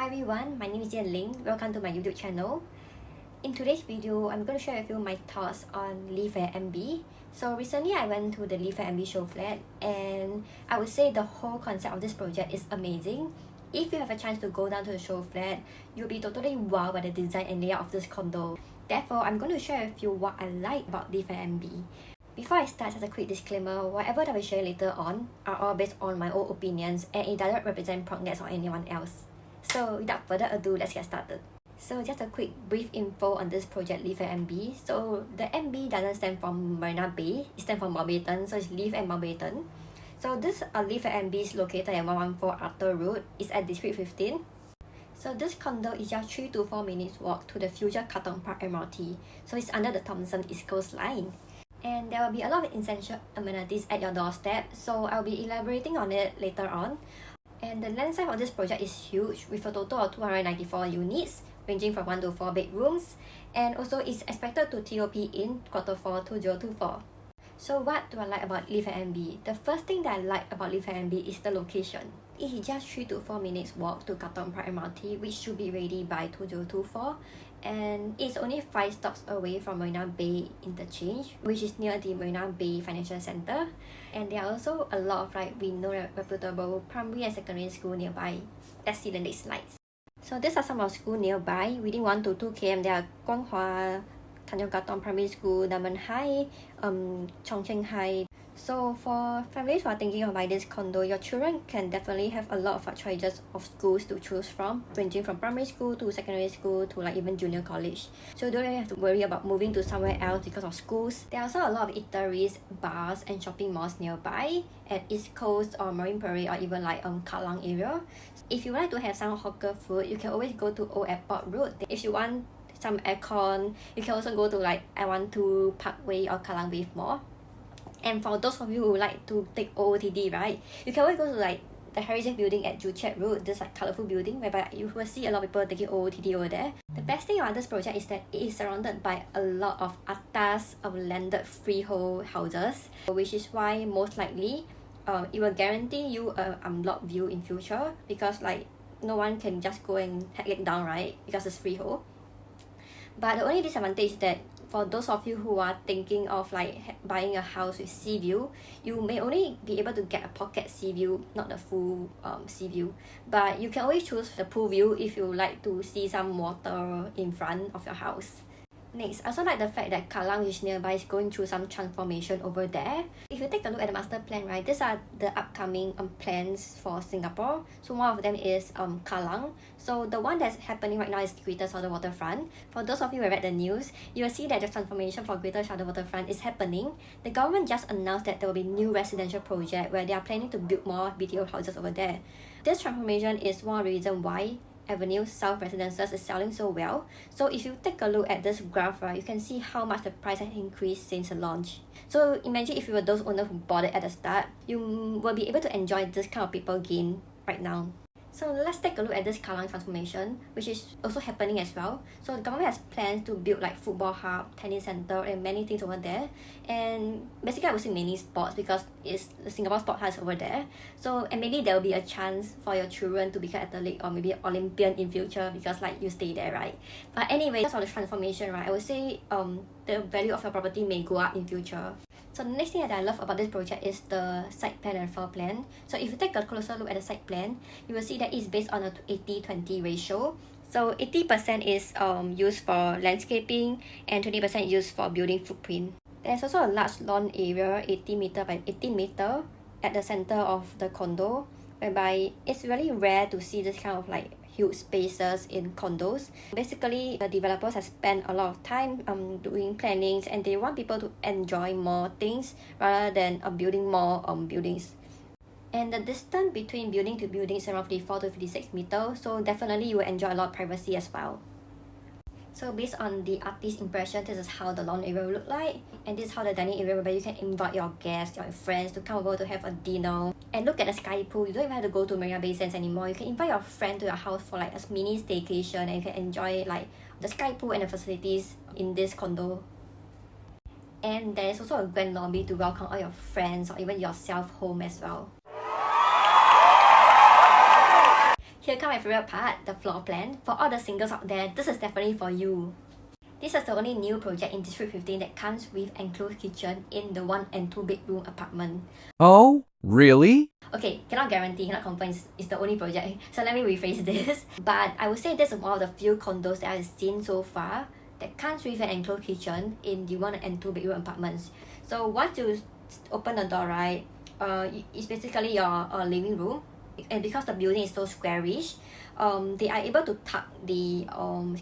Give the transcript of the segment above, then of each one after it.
Hi everyone, my name is Ling. Welcome to my YouTube channel. In today's video, I'm going to share with you my thoughts on LIV MB. So recently I went to the LIV MB show flat and I would say the whole concept of this project is amazing. If you have a chance to go down to the show flat, you'll be totally wowed by the design and layout of this condo. Therefore, I'm going to share with you what I like about LIV MB. Before I start, as a quick disclaimer, whatever that I share later on are all based on my own opinions and it doesn't represent PropNex or anyone else. So without further ado, let's get started. So just a quick brief info on this project LIV MB. So the MB doesn't stand for Marina Bay, it stands for Mountbatten, so it's LIV and Mountbatten. So this LIV MB is located at 114 Arthur Road, it's at District 15. So this condo is just 3 to 4 minutes walk to the future Katong Park MRT. So it's under the Thomson East Coast line. And there will be a lot of essential amenities at your doorstep, so I'll be elaborating on it later on. And the land size of this project is huge with a total of 294 units ranging from 1 to 4 bedrooms, and also it's expected to TOP in Q4 2024. So what do I like about LIV MB? The first thing that I like about LIV MB is the location. It is just 3 to 4 minutes walk to Katong Park MRT, which should be ready by 2024, and it's only 5 stops away from Marina Bay Interchange, which is near the Marina Bay Financial Centre. And there are also a lot of renowned reputable primary and secondary school nearby. Let's see the next slides. So these are some of schools nearby. Within 1 to 2 km, there are Guanghua, Tanjong Katong Primary School, Diamond High, Chongqing High. So for families who are thinking of buying this condo, your children can definitely have a lot of choices of schools to choose from, ranging from primary school to secondary school to even junior college. So you don't really have to worry about moving to somewhere else because of schools. There are also a lot of eateries, bars and shopping malls nearby at East Coast or Marine Parade or even Kallang area. If you would like to have some hawker food, you can always go to Old Airport Road. If you want some aircon, you can also go to I12 Parkway or Kallang Wave Mall. And for those of you who like to take OOTD, right, you can always go to the Heritage Building at Joo Chiat Road, this colourful building whereby you will see a lot of people taking OOTD over there. The best thing about this project is that it is surrounded by a lot of atas of landed freehold houses, which is why most likely it will guarantee you a unblocked view in future, because no one can just go and hack it down, right, because it's freehold. But the only disadvantage is that for those of you who are thinking of buying a house with sea view, you may only be able to get a pocket sea view, not the full sea view. But you can always choose the pool view if you like to see some water in front of your house. Next, I also like the fact that Kallang, which is nearby, is going through some transformation over there. If you take a look at the master plan, right, these are the upcoming plans for Singapore. So one of them is Kallang. So the one that's happening right now is Greater Southern Waterfront. For those of you who read the news, you will see that the transformation for Greater Southern Waterfront is happening. The government just announced that there will be new residential project where they are planning to build more BTO houses over there. This transformation is one of the reasons why Avenue South Residences is selling so well. So if you take a look at this graph, right, you can see how much the price has increased since the launch. So imagine if you were those owners who bought it at the start, you will be able to enjoy this kind of people gain right now. So let's take a look at this Kallang transformation, which is also happening as well. So the government has plans to build football hub, tennis center and many things over there. And basically I would say many sports because it's the Singapore Sport House over there. So and maybe there will be a chance for your children to become athlete or maybe Olympian in future because you stay there, right? But anyway, because of the transformation, right, I would say the value of your property may go up in future. So the next thing that I love about this project is the site plan and floor plan. So if you take a closer look at the site plan, you will see that it's based on a 80-20 ratio. So 80% is used for landscaping and 20% used for building footprint. There's also a large lawn area, 80 meter by 18 meter, at the center of the condo, whereby it's really rare to see this kind of huge spaces in condos. Basically, the developers have spent a lot of time doing plannings and they want people to enjoy more things rather than building more buildings. And the distance between building to building is roughly 4 to 56 meters, so definitely you will enjoy a lot of privacy as well. So based on the artist's impression, this is how the lawn area will look like, and this is how the dining area, where you can invite your guests, your friends to come over to have a dinner. And look at the sky pool. You don't even have to go to Marina Bay Sands anymore. You can invite your friend to your house for a mini staycation, and you can enjoy the sky pool and the facilities in this condo. And there is also a grand lobby to welcome all your friends or even yourself home as well. Here comes my favorite part, the floor plan. For all the singles out there, this is definitely for you. This is the only new project in District 15 that comes with enclosed kitchen in the 1 and 2 bedroom apartment. Oh, really? Okay, cannot guarantee, cannot confirm it's the only project. So let me rephrase this. But I would say this is one of the few condos that I've seen so far that comes with an enclosed kitchen in the 1 and 2 bedroom apartments. So once you open the door, right, it's basically your living room. And because the building is so squarish, they are able to tuck the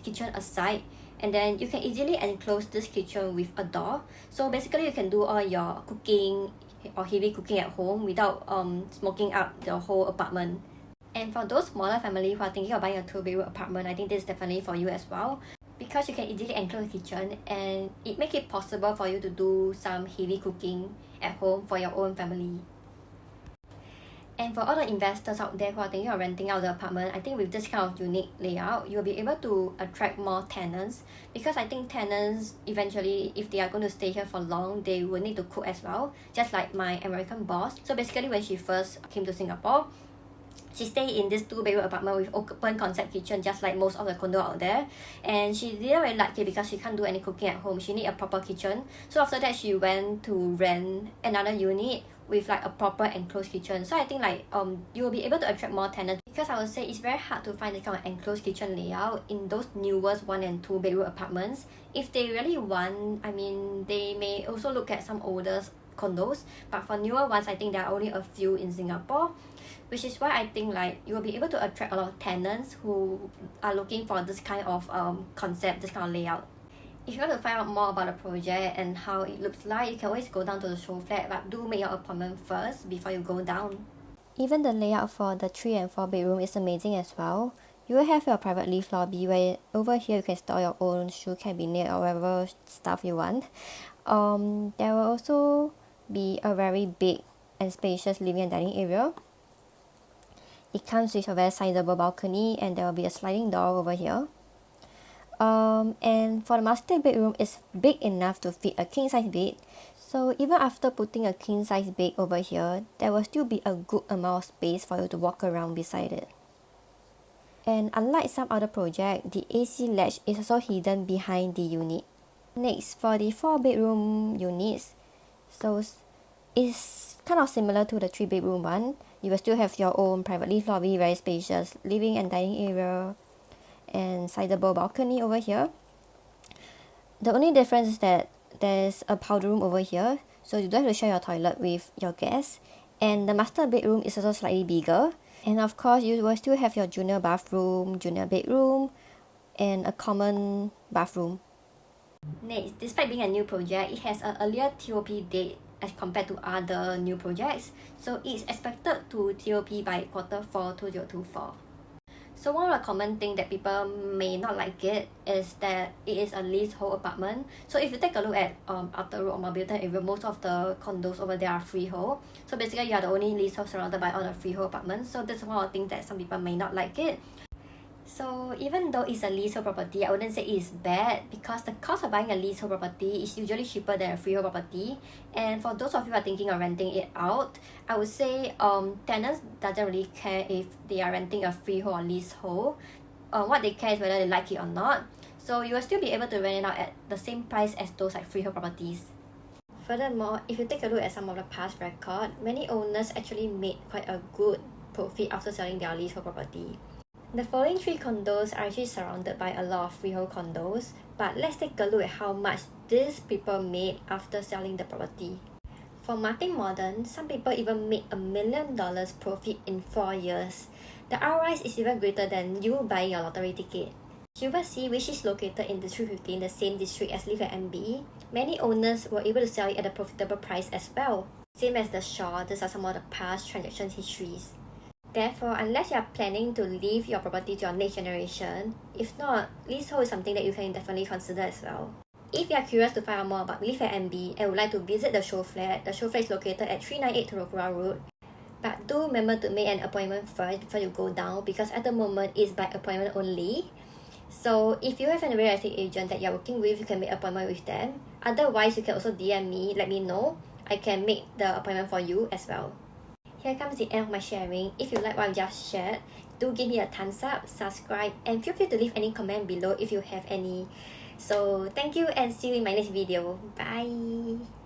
kitchen aside, and then you can easily enclose this kitchen with a door. So basically you can do all your cooking or heavy cooking at home without smoking up the whole apartment. And for those smaller family who are thinking of buying a 2-bedroom apartment, I think this is definitely for you as well, because you can easily enclose the kitchen and it makes it possible for you to do some heavy cooking at home for your own family. And for all the investors out there who are thinking of renting out the apartment, I think with this kind of unique layout, you'll be able to attract more tenants, because I think tenants eventually, if they are going to stay here for long, they will need to cook as well, just like my American boss. So basically when she first came to Singapore, she stayed in this 2-bedroom apartment with open concept kitchen, just like most of the condo out there. And she didn't really like it because she can't do any cooking at home. She need a proper kitchen. So after that, she went to rent another unit with like a proper enclosed kitchen. So I think like you will be able to attract more tenants, because I would say it's very hard to find the kind of enclosed kitchen layout in those newest 1 and 2 bedroom apartments. If they really want, I mean, they may also look at some older condos, but for newer ones, I think there are only a few in Singapore, which is why I think like you will be able to attract a lot of tenants who are looking for this kind of concept, this kind of layout. If you want to find out more about the project and how it looks like, you can always go down to the show flat, but do make your appointment first before you go down. Even the layout for the 3 and 4 bedroom is amazing as well. You will have your private lift lobby where over here you can store your own shoe cabinet or whatever stuff you want. There will also be a very big and spacious living and dining area. It comes with a very sizable balcony, and there will be a sliding door over here. And for the master bedroom, it's big enough to fit a king size bed. So even after putting a king size bed over here, there will still be a good amount of space for you to walk around beside it. And unlike some other projects, the AC latch is also hidden behind the unit. Next, for the 4 bedroom units, so it's kind of similar to the 3 bedroom one. You will still have your own private lift lobby, very spacious living and dining area, and sizable balcony over here. The only difference is that there's a powder room over here, so you don't have to share your toilet with your guests. And the master bedroom is also slightly bigger. And of course, you will still have your junior bathroom, junior bedroom, and a common bathroom. Next, despite being a new project, it has an earlier TOP date as compared to other new projects. So it's expected to TOP by Q4 2024. So one of the common things that people may not like it is that it is a leasehold apartment. So if you take a look at Outer Road or Mountbatten area, most of the condos over there are freehold. So basically you are the only leasehold surrounded by all the freehold apartments. So that's one of the things that some people may not like it. So even though it's a leasehold property, I wouldn't say it's bad, because the cost of buying a leasehold property is usually cheaper than a freehold property. And for those of you who are thinking of renting it out, I would say tenants doesn't really care if they are renting a freehold or leasehold. What they care is whether they like it or not. So you will still be able to rent it out at the same price as those like freehold properties. Furthermore, if you take a look at some of the past record, many owners actually made quite a good profit after selling their leasehold property. The following 3 condos are actually surrounded by a lot of freehold condos, but let's take a look at how much these people made after selling the property. For Martin Modern, some people even made $1 million profit in 4 years. The ROI is even greater than you buying a lottery ticket. Silver Sea, which is located in District 15, the same district as LIV MB, many owners were able to sell it at a profitable price as well. Same as the Shaw, these are some of the past transaction histories. Therefore, unless you are planning to leave your property to your next generation, if not, leasehold is something that you can definitely consider as well. If you are curious to find out more about LIV MB and would like to visit the Showflat is located at 398 Turokura Road. But do remember to make an appointment first before you go down, because at the moment it's by appointment only. So if you have a real estate agent that you are working with, you can make an appointment with them. Otherwise, you can also DM me, let me know. I can make the appointment for you as well. Here comes the end of my sharing. If you like what I've just shared, do do give me a thumbs up, subscribe, and feel free to leave any comment below if you have any. So thank you and see you in my next video. Bye.